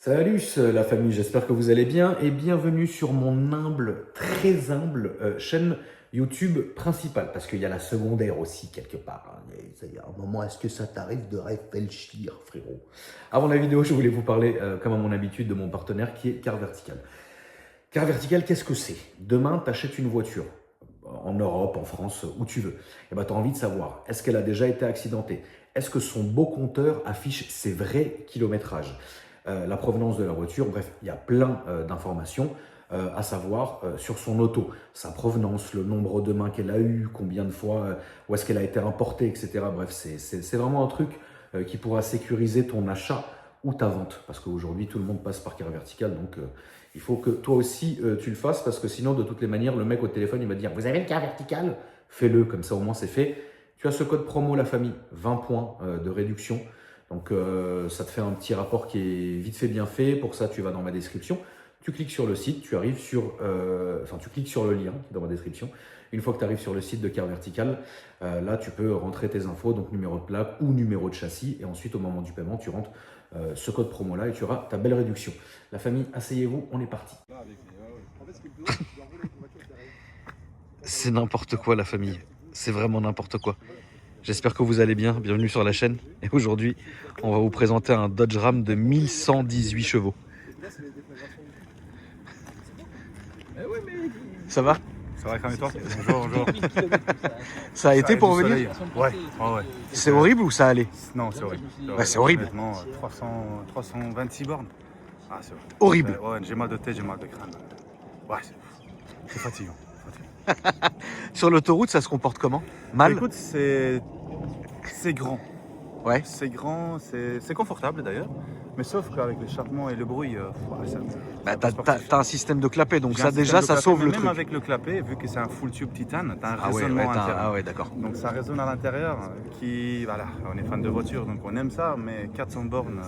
Salut la famille, j'espère que vous allez bien et bienvenue sur mon humble, très humble chaîne YouTube principale, parce qu'il y a la secondaire aussi quelque part, hein. Il y a un moment, est-ce que ça t'arrive de réfléchir, frérot? Avant la vidéo, je voulais vous parler, comme à mon habitude, de mon partenaire qui est Car Vertical. Car Vertical, qu'est-ce que c'est? Demain, tu achètes une voiture, en Europe, en France, où tu veux. Et ben, tu as envie de savoir, est-ce qu'elle a déjà été accidentée? Est-ce que son beau compteur affiche ses vrais kilométrages? La provenance de la voiture, bref, il y a plein d'informations à savoir sur son auto, sa provenance, le nombre de mains qu'elle a eu, combien de fois, où est-ce qu'elle a été importée, etc. Bref, c'est vraiment un truc qui pourra sécuriser ton achat ou ta vente, parce qu'aujourd'hui, tout le monde passe par Car Vertical, donc il faut que toi aussi tu le fasses, parce que sinon, de toutes les manières, le mec au téléphone, il va te dire « Vous avez le Car Vertical ?» Fais-le, comme ça au moins c'est fait. Tu as ce code promo la famille, 20 points de réduction. Donc ça te fait un petit rapport qui est vite fait bien fait. Pour ça, tu vas dans ma description. Tu cliques sur le site, tu arrives sur, tu cliques sur le lien qui est dans ma description. Une fois que tu arrives sur le site de Car Vertical, là tu peux rentrer tes infos, donc numéro de plaque ou numéro de châssis. Et ensuite, au moment du paiement, tu rentres ce code promo là et tu auras ta belle réduction. La famille, asseyez-vous, on est parti. C'est n'importe quoi la famille, c'est vraiment n'importe quoi. J'espère que vous allez bien, bienvenue sur la chaîne. Et aujourd'hui, on va vous présenter un Dodge Ram de 1118 chevaux. Ça va? Ça va quand même toi? Bonjour, bonjour. Ça a été pour venir? Ouais. C'est horrible ou ça allait? Non, c'est horrible. Ouais, c'est horrible. Honnêtement, 326 bornes. Ah, c'est Horrible. Ouais, j'ai mal de tête, j'ai mal de crâne. Ouais, c'est fatigant. Sur l'autoroute, ça se comporte comment? Mal? Écoute, c'est grand. Ouais. C'est grand, c'est confortable d'ailleurs. Mais sauf qu'avec l'échappement et le bruit, Bah, un peu sportif. t'as un système de clapet, donc J'ai ça un système déjà, de ça clapet, sauve mais le même truc. avec le clapet, vu que c'est un full tube titane, t'as un Ah ouais, raisonnement interne. ah ouais, d'accord. Donc ça résonne à l'intérieur, voilà, on est fan de voiture, donc on aime ça, mais 400 bornes,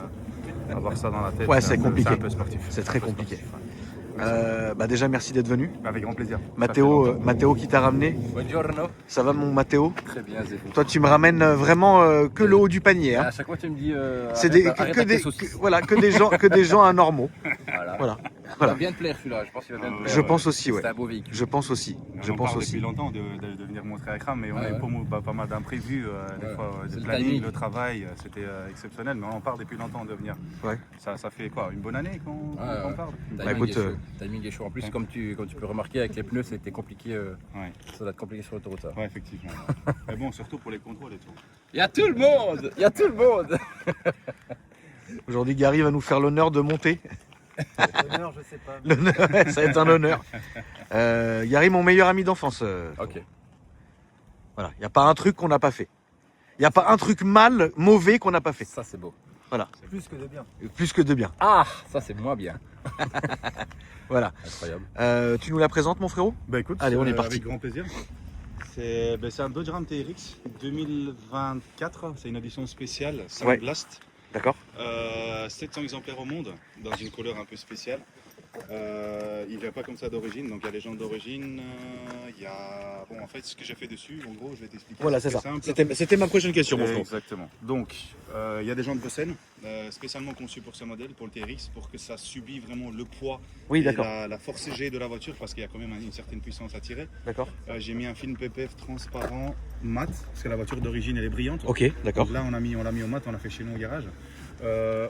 avoir ça dans la tête, Ouais, c'est compliqué. C'est un peu sportif. C'est très compliqué. Sportif, ouais. Bah déjà, merci d'être venu. Avec grand plaisir. Mathéo qui t'a ramené. Buongiorno. Ça va mon Mathéo? Très bien, Zéphine. Toi, tu me ramènes vraiment que le haut du panier. Hein. À chaque fois, tu me dis. C'est voilà. que des gens anormaux. Voilà. Il va bien te plaire celui-là. Je pense qu'il va bien te plaire. Je pense aussi, ouais. C'est un beau véhicule. Je pense aussi. On parle depuis longtemps de venir montrer à Kram, mais on a eu pas mal d'imprévus, des fois, C'est le le planning, timing. le travail, c'était exceptionnel, mais on en parle depuis longtemps de venir. Ouais. Ça fait quoi, une bonne année qu'on parle? Bah, écoute, Timing est chaud. En plus, comme tu peux remarquer, avec les pneus, c'était compliqué. Ouais. Ça doit être compliqué sur l'autoroute. Ça. Ouais, effectivement. Mais bon, surtout pour les contrôles et tout. Il y a tout le monde. Il y a tout le monde. aujourd'hui, Gary va nous faire l'honneur de monter. L'honneur, je sais pas. L'honneur, ça va être un honneur. Gary, mon meilleur ami d'enfance. Ok. Voilà, il n'y a pas un truc qu'on n'a pas fait. Il n'y a pas un truc mauvais qu'on n'a pas fait. Ça, c'est beau. Voilà. C'est plus que de bien. Plus que de bien. Ah, ça, c'est moins bien. Voilà. Incroyable. Tu nous la présentes, mon frérot? Bah écoute, allez, on est parti. Avec grand plaisir. C'est un Dodge Ram TRX 2024, c'est une édition spéciale, Ouais. Blast. D'accord. 700 exemplaires au monde, dans une couleur un peu spéciale. Il vient pas comme ça d'origine, donc il y a les gens d'origine, il y a... Bon, en fait, ce que j'ai fait dessus, en gros, je vais t'expliquer. Voilà, c'est ça. simple. C'était ma prochaine question, mon frérot. Exactement. Donc, il y a des gens de Bossen, spécialement conçus pour ce modèle, pour le TRX, pour que ça subit vraiment le poids Oui, et d'accord. la force G de la voiture, parce qu'il y a quand même une certaine puissance à tirer. D'accord. J'ai mis un film PPF transparent mat, parce que la voiture d'origine elle est brillante. Ok, d'accord. Donc là on l'a mis au mat, on l'a fait chez nous au garage.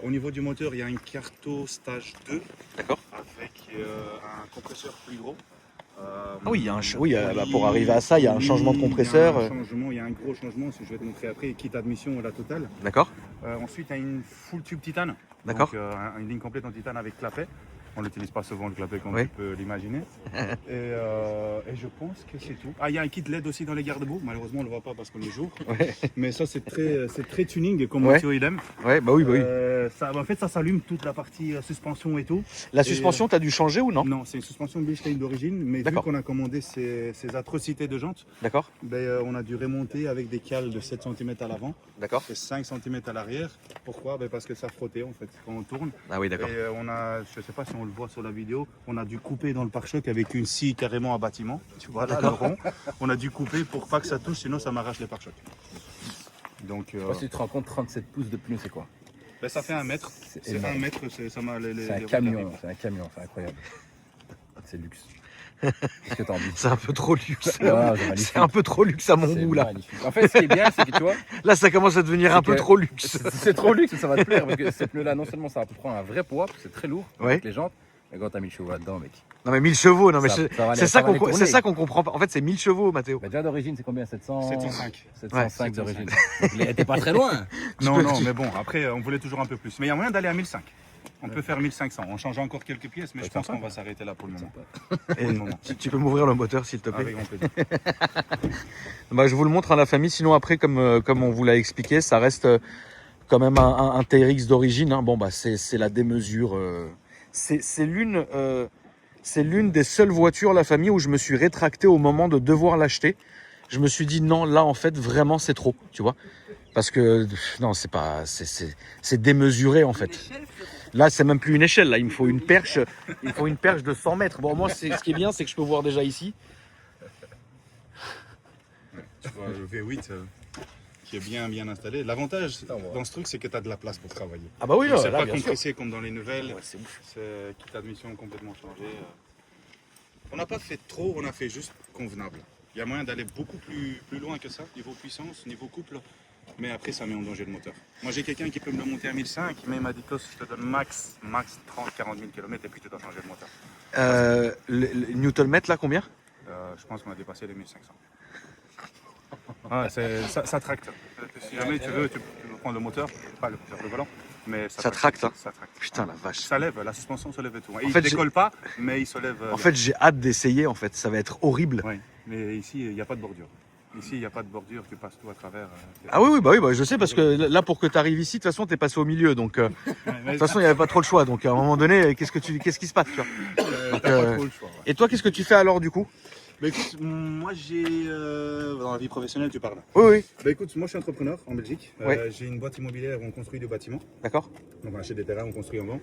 Au niveau du moteur, il y a une Carto Stage 2 D'accord. avec un compresseur plus gros. Ah oui, il y a pour arriver à ça, il y a un changement de compresseur. Il y a un gros changement, je vais te montrer après, kit admission la totale. D'accord. Ensuite, il y a une full tube titane. D'accord. Donc, une ligne complète en titane avec clapet. On n'utilise pas souvent le clapet comme Oui. tu peux l'imaginer. et je pense que c'est tout. Ah, il y a un kit LED aussi dans les garde-boue. Malheureusement, on ne le voit pas parce qu'on est jour. Ouais. Mais ça, c'est très tuning, comme Ouais. Mathieu il aime. Ouais, bah oui, bah oui. En fait, ça s'allume toute la partie suspension et tout. La suspension, t'as dû changer ou non? Non, c'est une suspension Bilstein d'origine, mais vu D'accord. qu'on a commandé ces atrocités de jantes, D'accord. on a dû remonter avec des cales de 7 cm à l'avant D'accord. et 5 cm à l'arrière. Pourquoi? Parce que ça frottait en fait quand on tourne. Ah oui, d'accord. Et je ne sais pas si on le voit sur la vidéo, on a dû couper dans le pare-choc avec une scie carrément à bâtiment. Tu vois là, le rond. On a dû couper pour pas que ça touche, sinon ça m'arrache les pare-chocs. Donc, Je sais pas si tu te rends compte, 37 pouces de pneus, c'est quoi? Ben, ça fait 1 mètre. C'est 1 mètre, ça m'a les C'est un camion, c'est incroyable. C'est luxe. Qu'est-ce que t'en dis? C'est un peu trop luxe. Ah, c'est magnifique. C'est un peu trop luxe à mon C'est goût là. magnifique. En fait, ce qui est bien, c'est que tu vois, Là, ça commence à devenir C'est un peu que- trop luxe. c'est trop luxe, ça va te plaire parce que ces pneus-là, non seulement ça prend un vrai poids, parce que c'est très lourd Ouais. avec les jantes, mais quand t'as mis le chevaux là-dedans, mec. Non mais 1000 chevaux, non mais Ça- c'est ça va c'est aller- ça ça va aller qu'on tourner. c'est ça qu'on comprend pas. En fait, c'est 1000 chevaux, Mathéo. Bah, déjà d'origine, c'est combien? 705. 705 d'origine. Donc, il était pas très loin. Non, non, mais bon, après, on voulait toujours un peu plus. Mais il y a moyen d'aller à 1005. On peut faire 1500. On change encore quelques pièces, mais Ouais, je pense sympa. qu'on va s'arrêter là pour le moment. Et le moment. tu peux m'ouvrir le moteur, s'il te plaît. Avec grand plaisir. Bah, je vous le montre à la famille. Sinon, après, comme on vous l'a expliqué, ça reste quand même un TRX d'origine. Hein. Bon, bah, c'est la démesure. C'est l'une des seules voitures, la famille, où je me suis rétracté au moment de devoir l'acheter. Je me suis dit non, là, en fait, vraiment, c'est trop, tu vois. Parce que non, c'est pas, c'est démesuré en fait. Là, c'est même plus une échelle. Là, il me faut une perche. Il me faut une perche de 100 mètres. Bon, moi, ce qui est bien, c'est que je peux voir déjà ici. Tu vois, le V8 qui est bien installé. L'avantage dans ce truc, c'est que tu as de la place pour travailler. Ah bah oui, Donc, c'est là, pas bien sûr. compressé comme dans les nouvelles. C'est ouf. C'est kit admission complètement changé. On n'a pas fait trop, on a fait juste convenable. Il y a moyen d'aller beaucoup plus loin que ça, niveau puissance, niveau couple. Mais après, ça met en danger le moteur. Moi, j'ai quelqu'un qui peut me le monter à 1005, mais il m'a dit que je te donne max 30-40 000 km et puis tu dois changer le moteur. Le Newton-mètre, là, combien? Je pense qu'on a dépassé les 1500. Ouais, ça tracte. Si jamais tu veux prendre le moteur, pas le volant, mais Ça tracte, hein. Ça tracte. Putain, la vache. Ça lève, la suspension se lève et tout. Et En il fait, ne décolle pas, mais il se lève. En fait, j'ai hâte d'essayer, en fait. Ça va être horrible. Oui, mais ici, il n'y a pas de bordure. Ici, il n'y a pas de bordure, tu passes tout à travers. Ah oui, bah, je sais, parce que là, pour que tu arrives ici, de toute façon, tu es passé au milieu. Donc, de toute façon, il n'y avait pas trop le choix. Donc, à un moment donné, qu'est-ce qui se passe, tu vois? t'as pas trop le choix. Ouais. Et toi, qu'est-ce que tu fais alors, du coup? Bah écoute, moi j'ai. Dans la vie professionnelle, tu parles. Oui, oui, Bah écoute, moi je suis entrepreneur en Belgique. Ouais. J'ai une boîte immobilière où on construit des bâtiments. d'accord. Donc on achète des terrains, on construit en vend.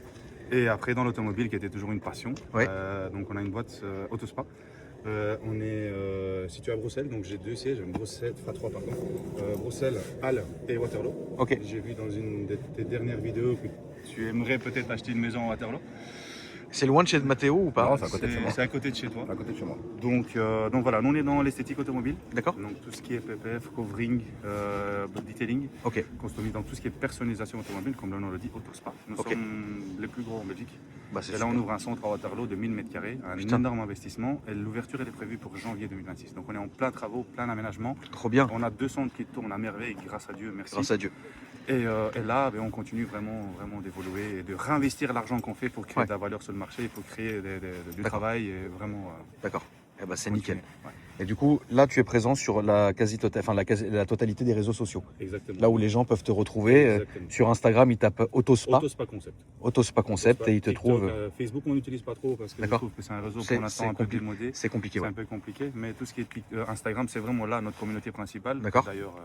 Et après, dans l'automobile, qui était toujours une passion. Ouais. Donc on a une boîte Autospa. On est situé à Bruxelles, donc j'ai 2 sièges, Bruxelles, enfin 3 pardon. Bruxelles, Halle et Waterloo. Ok. J'ai vu dans une de tes dernières vidéos que tu aimerais peut-être acheter une maison à Waterloo. C'est loin de chez Mathéo ou pas? Non, c'est à côté de chez moi. C'est à côté de chez toi. À côté de chez moi. Donc voilà, nous on est dans l'esthétique automobile. D'accord. Donc tout ce qui est PPF, covering, detailing, Ok. customisé dans tout ce qui est personnalisation automobile, comme le nom le dit, Autospa. Nous Ok. sommes les plus gros en Belgique. Bah, c'est Et là on super. ouvre un centre à Waterloo de 1000 m², un Putain. énorme investissement. Et l'ouverture elle est prévue pour janvier 2026. Donc on est en plein travaux, plein aménagement. Trop bien. On a 2 centres qui tournent à merveille, grâce à Dieu, merci. Grâce à Dieu. Et là, ben, on continue vraiment d'évoluer et de réinvestir l'argent qu'on fait pour créer Ouais. de la valeur sur le marché, pour créer du D'accord. travail et vraiment. D'accord. Eh ben, c'est continuer. nickel. Ouais, Et du coup, là, tu es présent sur la la totalité des réseaux sociaux. exactement. Là où les gens peuvent te retrouver. Exactement. Sur Instagram, ils tapent Autospa, Autospa Concept. Autospa Concept, et ils te TikTok, trouvent. Facebook, on n'utilise pas trop parce que je D'accord. trouve que c'est un réseau C'est- pour l'instant c'est un peu compliqué. démodé. C'est compliqué, C'est ouais. un peu compliqué, mais tout ce qui est Instagram, c'est vraiment là notre communauté principale. D'accord. D'ailleurs,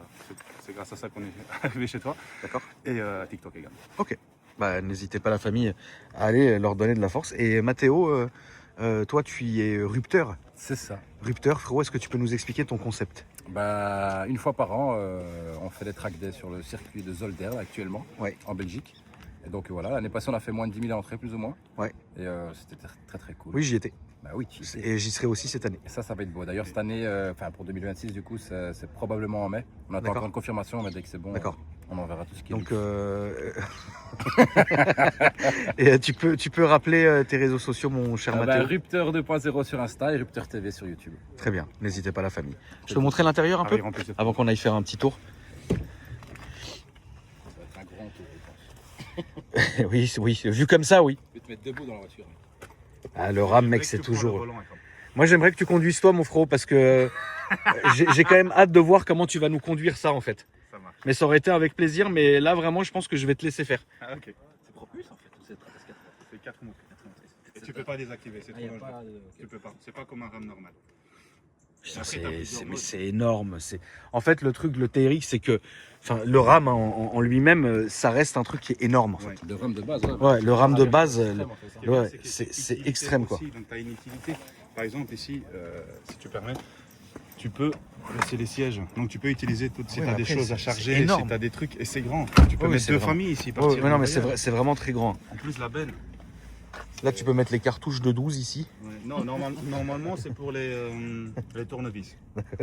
c'est grâce à ça qu'on est arrivé chez toi. D'accord. Et TikTok également. Ok. Bah, n'hésitez pas, la famille, à aller leur donner de la force. Et Mathéo, toi, tu y es rupteur. C'est ça. Rupteur, frérot, est-ce que tu peux nous expliquer ton concept? Bah, une fois par an, on fait des track days sur le circuit de Zolder actuellement, Ouais. en Belgique. Et donc voilà, l'année passée on a fait moins de 10 000 entrées plus ou moins. Ouais. Et c'était très très cool. Oui, j'y étais. Bah oui, tu sais. Et j'y serai aussi cette année. Et ça va être beau. D'ailleurs cette année, enfin pour 2026 du coup, c'est probablement en mai. On attend D'accord. encore une confirmation, mais dès que c'est bon, D'accord. on enverra tout ce qui est. Donc, et tu peux rappeler tes réseaux sociaux, mon cher Mathéo? Rupteur 2.0 sur Insta et Rupteur TV sur YouTube. Très bien, n'hésitez pas, la famille. Je peux montrer l'intérieur un peu Avec grand plaisir. avant qu'on aille faire un petit tour? Ça va être un grand tour, je pense. Oui, oui, vu comme ça, oui. Je vais te mettre debout dans la voiture. Ah, le RAM, mec, Dès que c'est tu prends le toujours. volant, Akram. Moi, j'aimerais que tu conduises toi, mon frérot, parce que j'ai quand même hâte de voir comment tu vas nous conduire ça, en fait. Ça marche. Mais ça aurait été avec plaisir, mais là, vraiment, je pense que je vais te laisser faire. Ah, ok. C'est propulse en fait, ou c'est 4 C'est 4 mots. Et tu peux pas désactiver, c'est trop dangereux. Tu peux pas. C'est pas comme un RAM normal. Putain, Après, t'as plusieurs mais modes. c'est énorme. En fait, le truc, le TRX, c'est que, enfin, le RAM en lui-même, ça reste un truc qui est énorme. En fait. Ouais. De RAM de base, ouais. Ouais, le RAM de base, Extrême, en fait, ça. Ce qui est bien, Ouais, que c'est utilité extrême, quoi. aussi, donc tu as une utilité. Par exemple, ici, si tu permets, tu peux, c'est les sièges, donc tu peux utiliser toutes, si Ouais, tu as des après, choses à c'est charger, si énorme. tu as des trucs, et c'est grand, tu peux Ouais, mettre c'est deux vraiment- familles ici, Ouais, partir ouais, non, en mais voyage. c'est vraiment très grand. En plus la benne. Là, tu peux mettre les cartouches de 12 ici. Ouais. Non, normalement c'est pour les tournevis.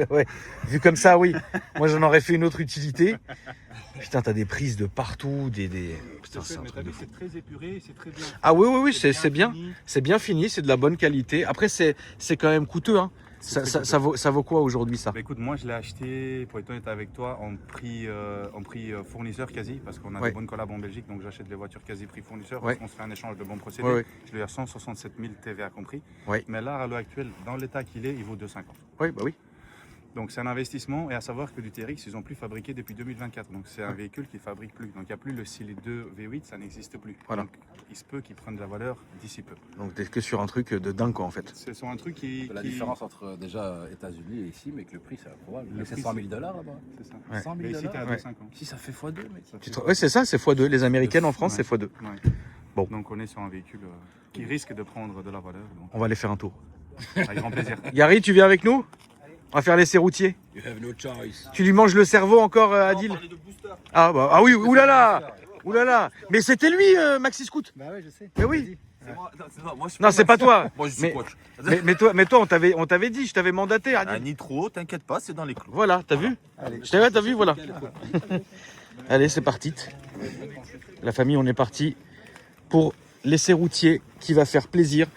Ouais, vu comme ça, oui. Moi, j'en aurais fait une autre utilité. Putain, t'as des prises de partout, des... Putain, c'est un Mais truc t'as de vu, fou. c'est très épuré, c'est très bien. Ah oui, c'est bien. fini. C'est bien fini, c'est de la bonne qualité. Après, c'est quand même coûteux, hein. C'est très Ça vaut quoi aujourd'hui, ça? Bah écoute, moi je l'ai acheté, pour être honnête avec toi, en prix fournisseur quasi, parce qu'on a Ouais. des bonnes collabs en Belgique, donc j'achète les voitures quasi prix fournisseur, Ouais. parce qu'on se fait un échange de bons procédés. Ouais, ouais. Je l'ai à 167 000 TVA compris. Ouais. Mais là, à l'heure actuelle, dans l'état qu'il est, il vaut 250. Oui, bah oui. Donc c'est un investissement, et à savoir que du TRX, ils n'ont plus fabriqué depuis 2024. Donc c'est un véhicule qui ne fabrique plus. Donc il n'y a plus le cylindre 2 V8, ça n'existe plus. Voilà. Donc il se peut qu'ils prennent de la valeur d'ici peu. Donc, t'es que sur un truc de dingue, quoi, en fait. C'est sur un truc qui... La différence entre déjà États-Unis et ici, mais que le prix c'est improbable. Le C'est prix, 100 000 $ là-bas. C'est ça. Ouais. 100 Mais 000 ici, t'es à $. Ouais. 2,50. Si ça fait x2, mec. Ça fait- Ouais, c'est ça, c'est x2. Les américaines en France, Ouais. c'est x2. Ouais. Bon. Donc on est sur un véhicule qui risque de prendre de la valeur. Donc, On va aller faire un tour. avec grand plaisir. Gary, tu viens avec nous? On va faire l'essai routier. You have no choice. Tu lui manges le cerveau encore, Adil? Ah, bah, ah oui, oulala! Oulala! Mais c'était lui, Maxi Scoot! Bah ouais, je sais. Mais oui! C'est moi. Non, moi, je suis Non, c'est pas toi! Moi, je suis Mais- coach. Mais toi, on t'avait dit, je t'avais mandaté, Ah, Adil. ni trop, t'inquiète pas, c'est dans les clous. Voilà, t'as vu? T'as vu, voilà. Allez, c'est parti. La famille, on est parti pour l'essai routier qui va faire plaisir.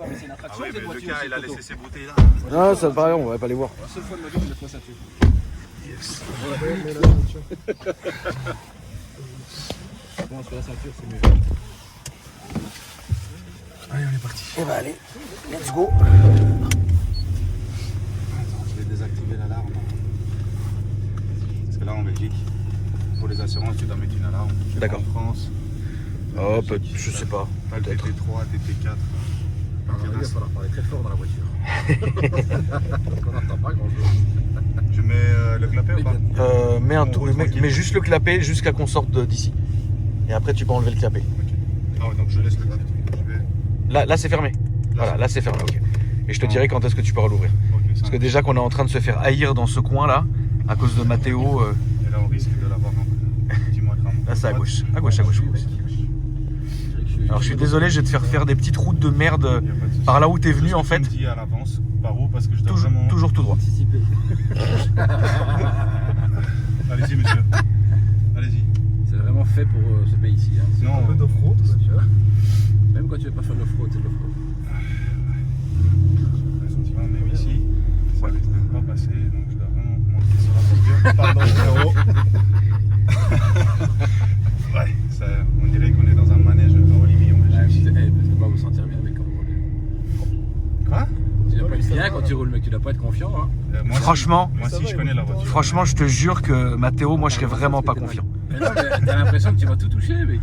Ah oui, mais le gars, il a laissé ses bouteilles là. Non, ça paraît, on va pas les voir. La seule fois de ma vie, je me laisse ma ceinture. Bon, parce que la ceinture, c'est mieux. Allez, on est parti. Eh ben allez, let's go. Je vais désactiver l'alarme. Parce que là, en Belgique, pour les assurances, tu dois mettre une alarme. D'accord. En France, Oh, je sais pas. t'as le Peut-être. TT3, TT4. Il va falloir parler très fort dans la voiture. On n'entend pas grand-chose. Je mets le clapet ou pas? Mets, un tour, Ouais, tranquille. mets juste le clapet jusqu'à qu'on sorte d'ici. Et après, tu peux enlever le clapet. Ok. Ah ouais, donc je laisse le clapet. Je vais... Là c'est fermé. Voilà, là c'est fermé, ok. Et je te dirai quand est-ce que tu pourras l'ouvrir. Ok, ça Parce que marche. déjà qu'on est en train de se faire haïr dans ce coin-là, à cause de Mathéo. Et là, on risque de l'avoir un petit mois de rame. Là, c'est à gauche. À gauche, à gauche. Alors, je suis désolé, je vais te faire des petites routes de merde Y a pas de souci. par là où t'es venu, en fait. Je me dis à l'avance par où, parce que je dois vraiment... Toujours tout droit. Allez-y, monsieur. Allez-y. C'est vraiment fait pour ce pays-ci. Hein. C'est Non, un peu d'off-road, tu vois. Même quand tu veux pas faire de l'off-road, c'est de l'off-road. effectivement, même ici, ça risque de pas passer, donc je dois vraiment monter sur la voiture. Pardon, frérot. Ouais, ça, on dirait qu'on est dans un manège à Olivier en Belgique. Tu ne pas vous sentir bien, mec, quand vous roulez. Quoi? Tu dois pas être bien quand tu roules, mec. Tu dois pas être confiant. Hein. Moi, Franchement, moi si je connais la voiture. franchement, je te jure que Mathéo, moi, je serais vraiment pas confiant. Mais non, mais t'as l'impression que tu vas tout toucher, mec.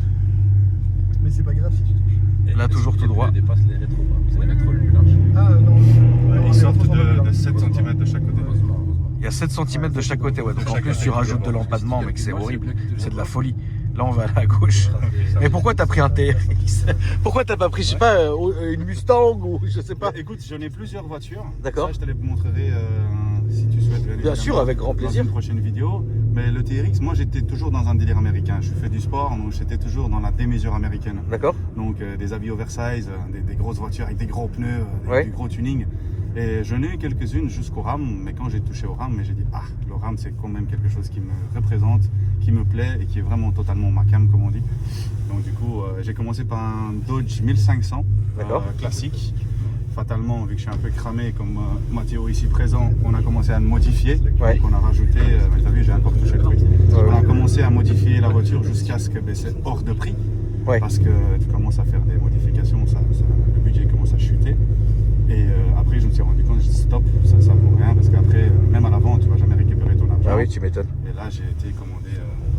Mais c'est pas grave si tu touches. Là, toujours tout droit. Tu dépasses les rétros, hein. C'est les rétros le plus large. Ah non. Ouais, Non, ils mais sortent trop semblable, de hein. 7 cm de chaque côté. Heureusement. Il y a 7 cm de chaque côté, ouais. Donc en plus, tu rajoutes de l'empadement, mec, c'est horrible. C'est de la folie. Là, on va à gauche. Mais pourquoi t'as pris un TRX? Pourquoi t'as pas pris, je sais pas, une Mustang ou je sais pas? Écoute, j'en ai plusieurs voitures. D'accord. Ça, je te les montrerai si tu souhaites. Bien sûr, avec grand plaisir. Dans une prochaine vidéo. Mais le TRX, moi, j'étais toujours dans un délire américain. Je fais du sport, donc j'étais toujours dans la démesure américaine. D'accord. Donc des habits oversize, des grosses voitures avec des gros pneus, Ouais. du gros tuning. Et j'en ai eu quelques-unes jusqu'au RAM, mais quand j'ai touché au RAM, j'ai dit ah, le RAM c'est quand même quelque chose qui me représente, qui me plaît et qui est vraiment totalement ma cam comme on dit. Donc du coup j'ai commencé par un Dodge 1500 D'accord. classique. Fatalement, vu que je suis un peu cramé comme Mathéo ici présent, on a commencé à le modifier. Ouais. Donc on a rajouté, mais t'as vu j'ai encore touché le truc. Ouais, On a ouais. commencé à modifier la voiture jusqu'à ce que c'est hors de prix. Ouais. Parce que tu commences à faire des modifications, le budget commence à chuter. Et après, je me suis rendu compte, j'ai dit stop, ça vaut rien. Parce qu'après, même à l'avant, tu vas jamais récupérer ton argent. Ah oui, tu m'étonnes. Et là, j'ai été commandé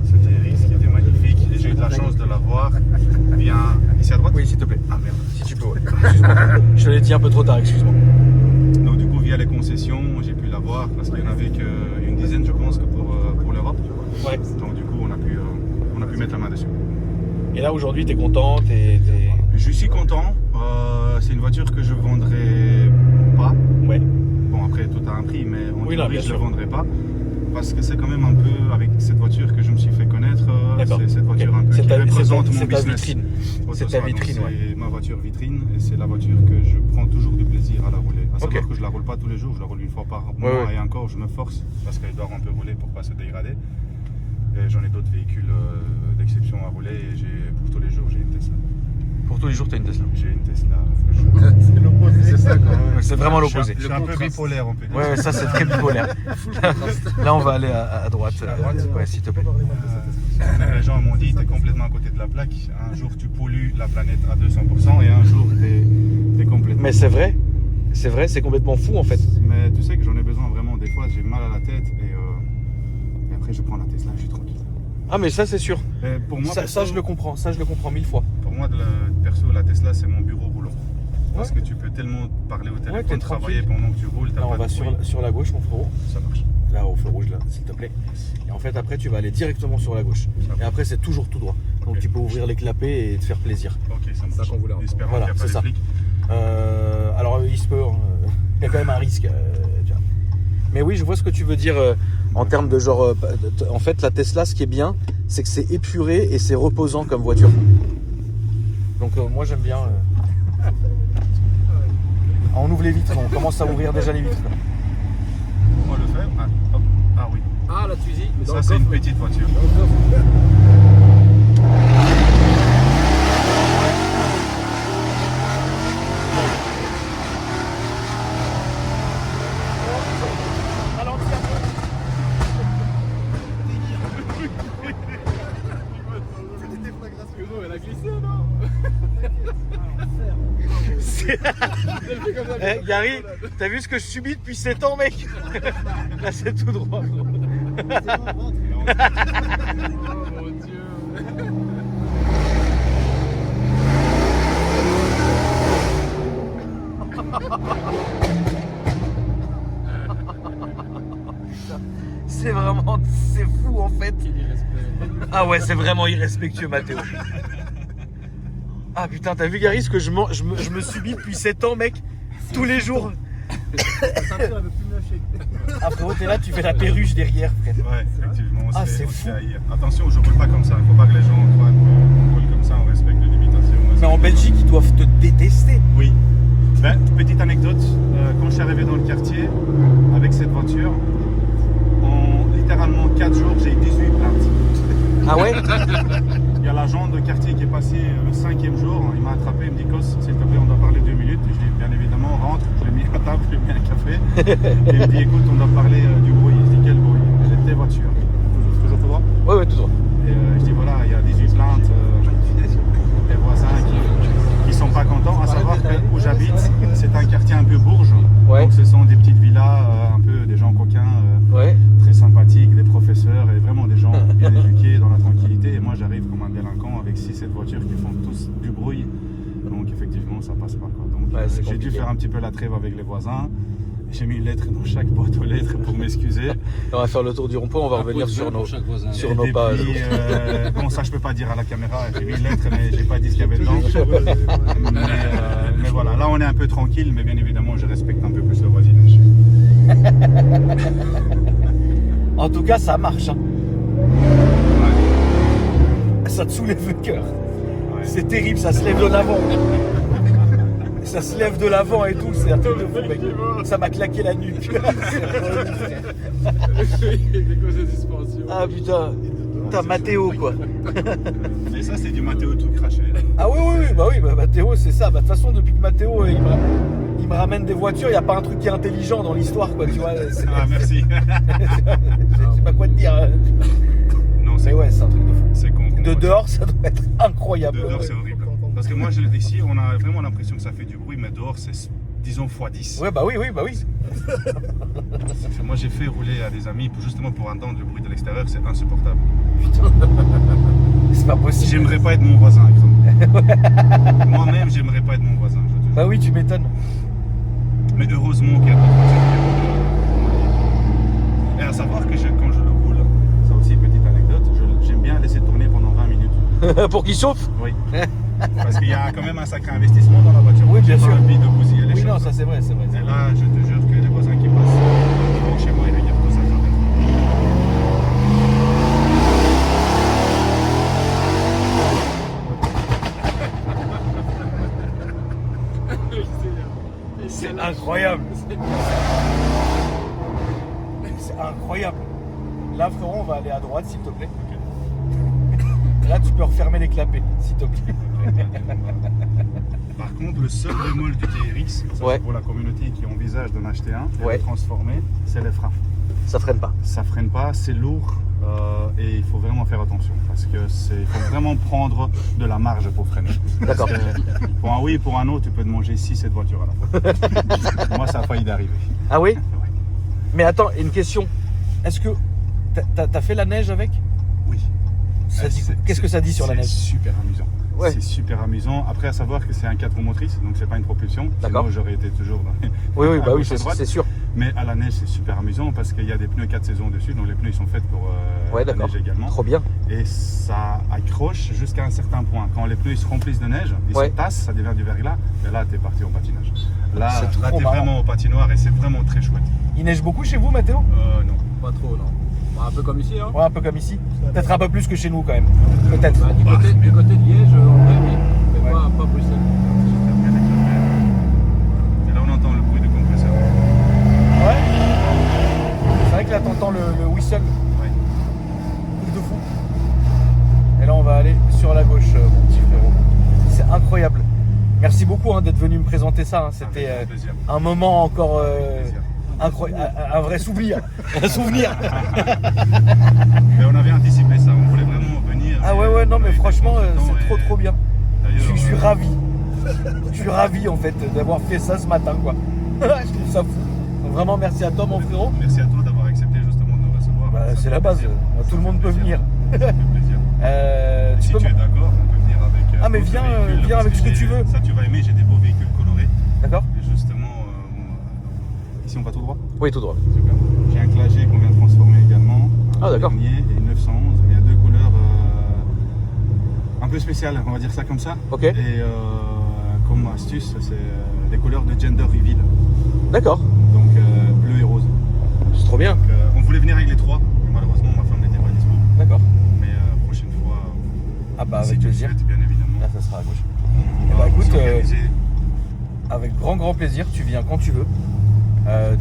ce TRX qui était magnifique. Et j'ai eu de la chance de l'avoir bien ici à droite. Oui, s'il te plaît. Ah merde. Si tu peux, ouais. Excuse-moi. Je te l'ai dit un peu trop tard, excuse-moi. Donc, du coup, via les concessions, j'ai pu l'avoir parce qu'il n'y en avait qu'une dizaine, je pense, que pour l'Europe. Ouais. Donc, du coup, on a pu mettre la main dessus. Et là aujourd'hui, t'es content, Je suis content. C'est une voiture que je vendrai pas. Ouais. Bon, après, tout a un prix, mais en Oui, non, théorie, bien je ne sûr. le vendrai pas. Parce que c'est quand même un peu avec cette voiture que je me suis fait connaître. D'accord. C'est cette voiture Ok. un peu C'est qui représente mon c'est ta business. vitrine. Auto C'est ta Star, donc vitrine, ouais. C'est ma voiture vitrine et c'est la voiture que je prends toujours du plaisir à la rouler. À savoir Ok. que je la roule pas tous les jours, je la roule une fois par mois ouais. et encore je me force parce qu'elle doit un peu rouler pour pas se dégrader. Et j'en ai d'autres véhicules d'exception à rouler et pour tous les jours j'ai une Tesla. Pour tous les jours, t'as une Tesla. J'ai une Tesla. C'est l'opposé. C'est ça quand même. C'est vraiment Je suis l'opposé. un- Je suis un peu bipolaire on peut dire. Ouais, ça c'est très bipolaire. Là, on va aller à droite. À droite. Ouais, s'il te plaît. Les gens m'ont dit t'es complètement à côté de la plaque. Un jour tu pollues la planète à 200% et un jour t'es complètement. Mais c'est vrai, c'est complètement fou en fait. Mais tu sais que j'en ai besoin vraiment. Des fois j'ai mal à la tête et après je prends la Tesla, je suis tranquille. Ah, mais ça c'est sûr. Et pour moi, Ça, je le comprends, 1000 fois. Pour moi, perso, la Tesla, c'est mon bureau roulant. Parce que tu peux tellement parler au t'es téléphone, travailler tranquille. pendant que tu roules, t'as Là, on pas va de bruit. sur la gauche, mon frérot. Ça marche. Là, au feu rouge, là, s'il te plaît. Et en fait, après, tu vas aller directement sur la gauche. Et après, c'est toujours tout droit. Donc, Ok. tu peux ouvrir les clapets et te faire plaisir. Ok, ça marche. ça qu'on voulait entendre. Espérons Voilà, qu'il n'y a c'est pas ça. de flics. Alors, il se peut. Hein. Il y a quand même un risque. Tu vois. Mais oui, je vois ce que tu veux dire en termes de genre. En fait, la Tesla, ce qui est bien, c'est que c'est épuré et c'est reposant comme voiture. Donc, moi, j'aime bien. On ouvre les vitres, on commence à ouvrir déjà les vitres. On va le faire. Ah, hop. Ah oui. Ah, la Twizy. mais dans Ça, le c'est une coffre. petite voiture. Dans le coffre. Elle a glissé, non? Eh, Gary, t'as vu ce que je subis depuis 7 ans, mec? Là, c'est tout droit, gros. Oh mon dieu. C'est fou en fait. Quel irrespect. Ah ouais, c'est vraiment irrespectueux, Mathéo. Ah putain, t'as vu, Gary, ce que je me subis depuis 7 ans, mec? Tous les jours. La ceinture, elle veut plus me lâcher. Ah frérot, t'es là, tu fais la perruche derrière, frère. Ouais, effectivement. on se Ah, fait- c'est on se fait fou. haïr. Attention, je roule pas comme ça. Faut pas que les gens croient qu'on roule comme ça. On respecte les limitations. Mais en Belgique, ils doivent te détester. Oui. Ben, petite anecdote, quand je suis arrivé dans le quartier avec cette voiture, en littéralement 4 jours, j'ai eu 18 plaintes. Ah ouais? Il y a l'agent de quartier qui est passé le 5e jour, il m'a attrapé, il me dit Cos, s'il te plaît, on doit parler 2 minutes. Je dis bien évidemment, rentre, je l'ai mis à table, je lui ai mis un café. Et il me dit écoute, on doit parler du bruit. Je dis quel bruit? J'ai dit tes voitures. Toujours tout droit. Ouais, tout droit. Et je dis voilà, il y a 18 plaintes, des voisins qui sont pas contents. À savoir que où j'habite, c'est un quartier un peu bourge. Ouais. Donc ce sont des petites villas, un peu des gens coquins, Ouais. très sympathiques, des professeurs et vraiment des gens bien éduqués dans la tranquillité. Et moi j'arrive comme un délinquant avec 6-7 voitures qui font tous du bruit. Donc effectivement ça passe pas quoi. Donc Ouais, c'est j'ai dû compliqué. faire un petit peu la trêve avec les voisins. J'ai mis une lettre dans chaque boîte aux lettres pour m'excuser. On va faire le tour du rond-point, on va revenir sur nos, sur nos pages. Et puis, bon, ça je peux pas dire à la caméra, j'ai mis une lettre mais j'ai pas dit ce qu'il y avait dedans. Mais voilà, là on est un peu tranquille, mais bien évidemment je respecte un peu plus le voisinage. En tout cas, ça marche. Hein. Ça te soulève le cœur. Ouais. C'est terrible, ça se lève de l'avant. Ça se lève de l'avant et tout, c'est un truc de fou, mec. Ça m'a claqué la nuque. Des causes de suspension. Ah putain, t'as Mathéo quoi. Et ça c'est du Mathéo tout craché. Ah oui, bah Mathéo c'est ça. Bah, de toute façon, depuis que Mathéo il me ramène des voitures, il n'y a pas un truc qui est intelligent dans l'histoire quoi, tu vois. Ah merci. Je sais pas quoi te dire. Non, Mais ouais, c'est un truc de fou. c'est con. De dehors, ça doit être incroyable. Dehors c'est horrible. Parce que moi ici on a vraiment l'impression que ça fait du bruit, mais dehors c'est disons x10. Ouais, bah oui. Moi j'ai fait rouler à des amis justement pour entendre le bruit de l'extérieur, c'est insupportable. C'est pas possible. J'aimerais pas être mon voisin, exemple. Moi-même, j'aimerais pas être mon voisin. Je te jure. Bah oui, tu m'étonnes. Mais heureusement qu'il y a d'autres voitures. Et à savoir que quand je le roule, ça aussi petite anecdote, j'aime bien laisser tourner pendant 20 minutes. Pour qu'il chauffe. Oui. Parce qu'il y a quand même un sacré investissement dans la voiture. Oui, bien J'ai sûr. pas envie de bousiller les Oui, non, choses. ça c'est vrai, c'est vrai. Et là, je te jure que les voisins qui passent devant chez moi, ils regardent tout ça. C'est incroyable. C'est incroyable. Là, frérot, on va aller à droite, s'il te plaît. Là, tu peux refermer les clapets, s'il te plaît. Par contre, le seul bémol du TRX, ça Ouais. c'est pour la communauté qui envisage d'en acheter un et Ouais. de le transformer, c'est les freins. Ça freine pas. Ça freine pas, c'est lourd et il faut vraiment faire attention parce que il faut vraiment prendre de la marge pour freiner. D'accord. Parce que pour un oui et pour un autre, tu peux te manger 6-7 voitures à la fois. Moi, ça a failli d'arriver. Ah oui? Ouais. Mais attends, une question. Est-ce que t'as fait la neige avec? Oui. Qu'est-ce que ça dit sur la neige? C'est super amusant. Ouais. C'est super amusant. Après, à savoir que c'est un 4 roues motrices, donc c'est pas une propulsion. D'accord. Sinon, j'aurais été toujours dans les... Oui, oui, à bah oui, gauche, à droite. c'est sûr. Mais à la neige, c'est super amusant parce qu'il y a des pneus 4 saisons dessus, donc les pneus ils sont faits pour Ouais, la d'accord. neige également. Trop bien. Et ça accroche jusqu'à un certain point. Quand les pneus ils se remplissent de neige, ils Ouais. se tassent, ça devient du verglas, et là, tu es parti en patinage. Là, C'est trop là tu es marrant. vraiment au patinoire et c'est vraiment très chouette. Il neige beaucoup chez vous, Mathéo? Non. Pas trop, non. Bah, un peu comme ici, hein. Ouais, un peu comme ici. Peut-être un peu plus que chez nous quand même. Peut-être. Bah, du côté de Liège, en vrai, oui. Mais Ouais. pas Bruxelles. Et là, on entend le bruit du compresseur. Ouais. C'est vrai que là t'entends le whistle. Ouais. Truc de fou. Et là on va aller sur la gauche, mon petit frérot. C'est incroyable. Merci beaucoup hein, d'être venu me présenter ça. hein. C'était Avec plaisir. un moment encore Plaisir. incroyable, un vrai souvenir. Un souvenir. Mais on avait anticipé ça, on voulait vraiment venir. Ah ouais ouais non On a mais été franchement content c'est et trop bien. d'ailleurs, Je suis ravi. Je suis ravi en fait d'avoir fait ça ce matin quoi. Je trouve ça fou. Donc vraiment merci à toi mon frérot. Merci à toi d'avoir accepté justement de nous recevoir. Bah, Ça c'est fait la base. plaisir. Tout le monde peut venir. Ça fait plaisir. Tu Si peux tu es d'accord, on peut venir avec. Ah, mais d'autres viens, véhicules, viens parce avec ce que j'ai- tu veux. Ça, tu vas aimer, j'ai des beaux véhicules colorés. D'accord? Et justement, ici on va tout droit. Oui tout droit. Super. J'ai un Clagé qu'on vient de transformer également. Ah, un d'accord. dernier et une 911. Il y a deux couleurs un peu spéciales, on va dire ça comme ça. Ok. Et comme astuce, c'est les couleurs de gender reveal. D'accord. Donc bleu et rose. C'est trop bien. Donc, on voulait venir avec les trois, mais malheureusement ma femme n'était pas dispo. D'accord. Mais prochaine fois, Ah bah si avec tu le plaisir. souhaites, bien évidemment. Là ça sera à gauche. On Eh va bah, écoute, s'organiser. Avec grand plaisir, tu viens quand tu veux.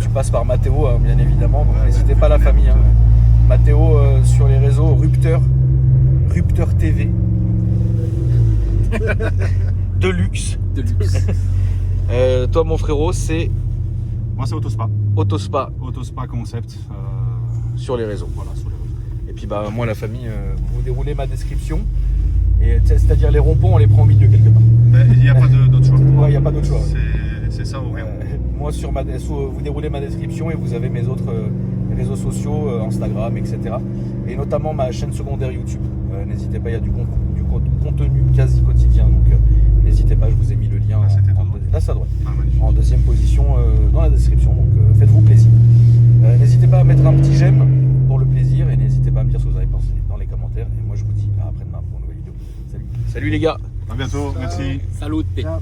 Tu passes par Mathéo hein, bien évidemment, donc Ouais, n'hésitez ouais, pas la ouais, famille. ouais. hein. Mathéo sur les réseaux Rupteur TV. De luxe. De luxe. Toi mon frérot c'est Moi c'est Autospa. Autospa Autospa Concept. sur les réseaux. Voilà, sur les réseaux. Et puis bah moi la famille, vous déroulez ma description. Et c'est-à-dire les ronds-ponts on les prend au milieu quelque part. Mais il n'y a pas d'autre choix. Ouais, il n'y a pas d'autre choix. C'est ça ou rien. Moi, vous déroulez ma description et vous avez mes autres réseaux sociaux, Instagram, etc. Et notamment ma chaîne secondaire YouTube. N'hésitez pas, il y a du contenu quasi quotidien. Donc n'hésitez pas, je vous ai mis le lien. Là, c'était en- tout droit. là, c'est à droite. Ah, magnifique. En deuxième position dans la description. Donc faites-vous plaisir. N'hésitez pas à mettre un petit j'aime pour le plaisir. Et n'hésitez pas à me dire ce que vous avez pensé dans les commentaires. Et moi, je vous dis à après-demain pour une nouvelle vidéo. Salut. Salut les gars. À bientôt, merci. Salut. Ciao.